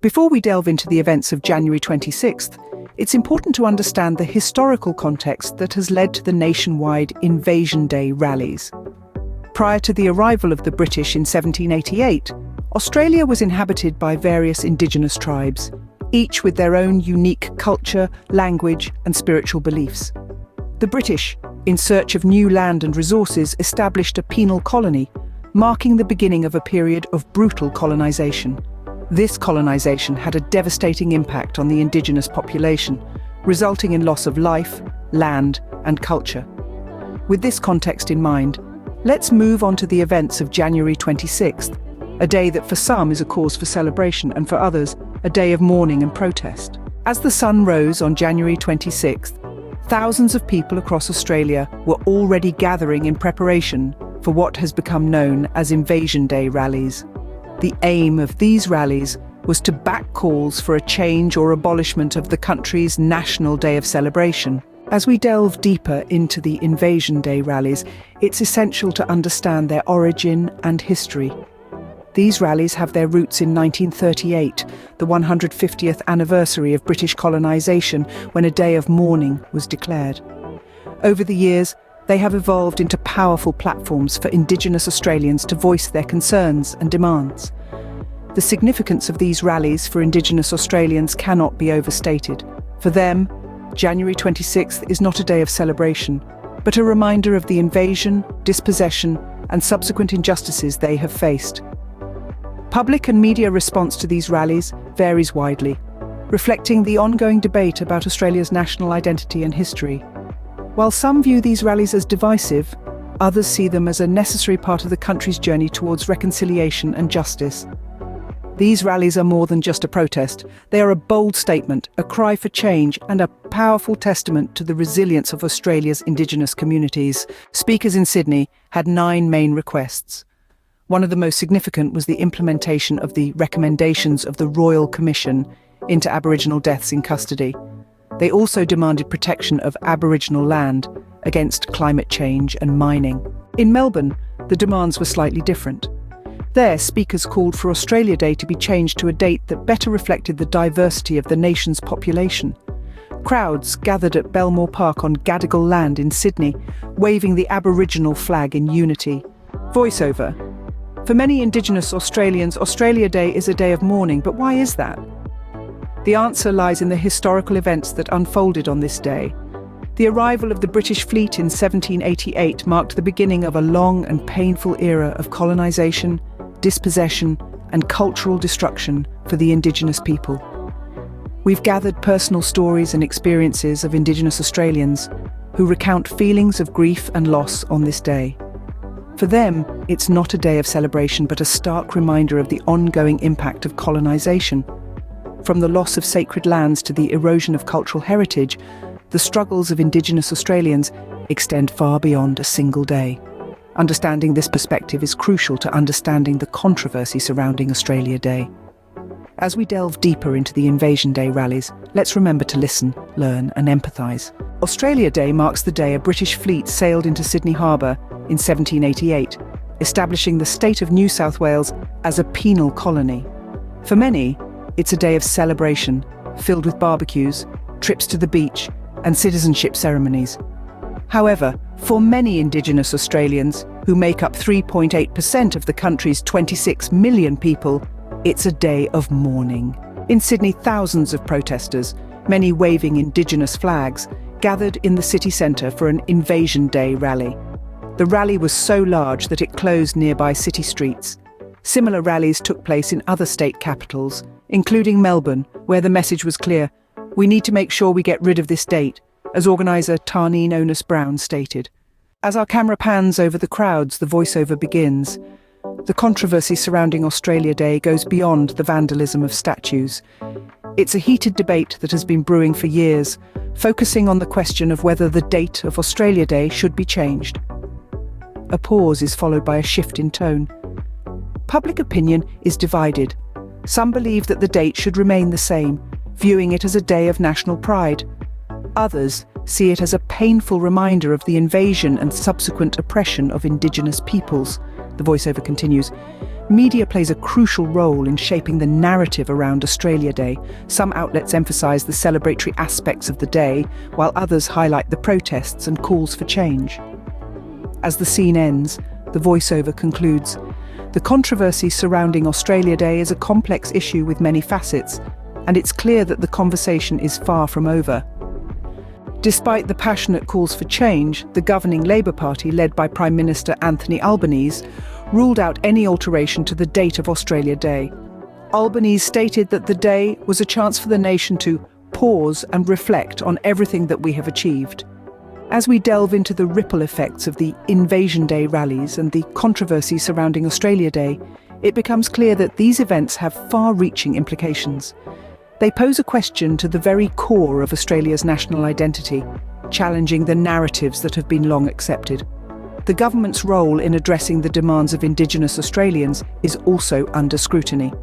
Before we delve into the events of January 26th, it's important to understand the historical context that has led to the nationwide Invasion Day rallies. Prior to the arrival of the British in 1788, Australia was inhabited by various Indigenous tribes, each with their own unique culture, language, and spiritual beliefs. The British, in search of new land and resources, established a penal colony, marking the beginning of a period of brutal colonisation. This colonisation had a devastating impact on the Indigenous population, resulting in loss of life, land, and culture. With this context in mind, let's move on to the events of January 26th, a day that for some is a cause for celebration and for others, a day of mourning and protest. As the sun rose on January 26th, thousands of people across Australia were already gathering in preparation for what has become known as Invasion Day rallies. The aim of these rallies was to back calls for a change or abolishment of the country's national day of celebration. As we delve deeper into the Invasion Day rallies, it's essential to understand their origin and history. These rallies have their roots in 1938, the 150th anniversary of British colonisation, when a day of mourning was declared. Over the years, they have evolved into powerful platforms for Indigenous Australians to voice their concerns and demands. The significance of these rallies for Indigenous Australians cannot be overstated. For them, January 26th is not a day of celebration, but a reminder of the invasion, dispossession, and subsequent injustices they have faced. Public and media response to these rallies varies widely, reflecting the ongoing debate about Australia's national identity and history. While some view these rallies as divisive, others see them as a necessary part of the country's journey towards reconciliation and justice. These rallies are more than just a protest. They are a bold statement, a cry for change, and a powerful testament to the resilience of Australia's Indigenous communities. Speakers in Sydney had 9 main requests. One of the most significant was the implementation of the recommendations of the Royal Commission into Aboriginal Deaths in Custody. They also demanded protection of Aboriginal land against climate change and mining. In Melbourne, the demands were slightly different. There, speakers called for AustraliaDay to be changed to a date that better reflected the diversity of the nation's population. Crowds gathered at Belmore Park on Gadigal Land in Sydney, waving the Aboriginal flag in unity. Voiceover. For many Indigenous Australians, AustraliaDay is a day of mourning, but why is that? The answer lies in the historical events that unfolded on this day. The arrival of the British fleet in 1788 marked the beginning of a long and painful era of colonisation, dispossession, and cultural destruction for the Indigenous people. We've gathered personal stories and experiences of Indigenous Australians who recount feelings of grief and loss on this day. For them, it's not a day of celebration, but a stark reminder of the ongoing impact of colonisation. From the loss of sacred lands to the erosion of cultural heritage, the struggles of Indigenous Australians extend far beyond a single day. Understanding this perspective is crucial to understanding the controversy surrounding AustraliaDay. As we delve deeper into the Invasion Day rallies, let's remember to listen, learn, and empathise. AustraliaDay marks the day a British fleet sailed into Sydney Harbour in 1788, establishing the state of New South Wales as a penal colony. For many, it's a day of celebration, filled with barbecues, trips to the beach, and citizenship ceremonies. However, for many Indigenous Australians, who make up 3.8% of the country's 26 million people, it's a day of mourning. In Sydney, thousands of protesters, many waving Indigenous flags, gathered in the city centre for an Invasion Day rally. The rally was so large that it closed nearby city streets. Similar rallies took place in other state capitals, including Melbourne, where the message was clear: we need to make sure we get rid of this date, as organiser Tarneen Onus-Brown stated. As our camera pans over the crowds, the voiceover begins. The controversy surrounding AustraliaDay goes beyond the vandalism of statues. It's a heated debate that has been brewing for years, focusing on the question of whether the date of AustraliaDay should be changed. A pause is followed by a shift in tone. Public opinion is divided. Some believe that the date should remain the same, viewing it as a day of national pride. Others see it as a painful reminder of the invasion and subsequent oppression of Indigenous peoples. The voiceover continues. Media plays a crucial role in shaping the narrative around Australia Day. Some outlets emphasise the celebratory aspects of the day, while others highlight the protests and calls for change. As the scene ends, the voiceover concludes, "The controversy surrounding Australia Day is a complex issue with many facets, and it's clear that the conversation is far from over." Despite the passionate calls for change, the governing Labour Party, led by Prime Minister Anthony Albanese, ruled out any alteration to the date of Australia Day. Albanese stated that the day was a chance for the nation to pause and reflect on everything that we have achieved. As we delve into the ripple effects of the Invasion Day rallies and the controversy surrounding Australia Day, it becomes clear that these events have far-reaching implications. They pose a question to the very core of Australia's national identity, challenging the narratives that have been long accepted. The government's role in addressing the demands of Indigenous Australians is also under scrutiny.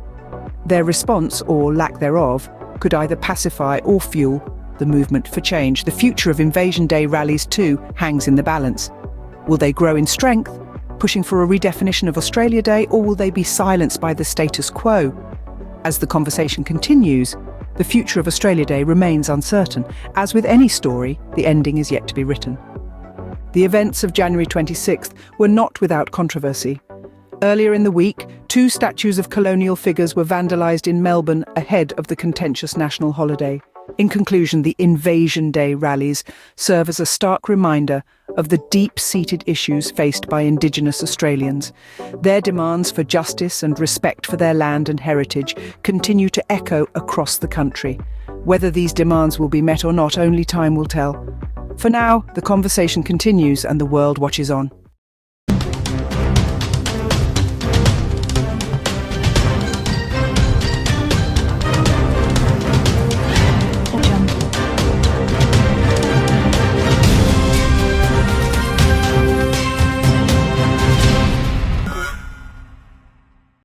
Their response, or lack thereof, could either pacify or fuel the movement for change. The future of Invasion Day rallies too hangs in the balance. Will they grow in strength, pushing for a redefinition of Australia Day, or will they be silenced by the status quo? As the conversation continues, the future of Australia Day remains uncertain. As with any story, the ending is yet to be written. The events of January 26th were not without controversy. Earlier in the week, 2 statues of colonial figures were vandalised in Melbourne ahead of the contentious national holiday. In conclusion, the Invasion Day rallies serve as a stark reminder of the deep-seated issues faced by Indigenous Australians. Their demands for justice and respect for their land and heritage continue to echo across the country. Whether these demands will be met or not, only time will tell. For now, the conversation continues and the world watches on.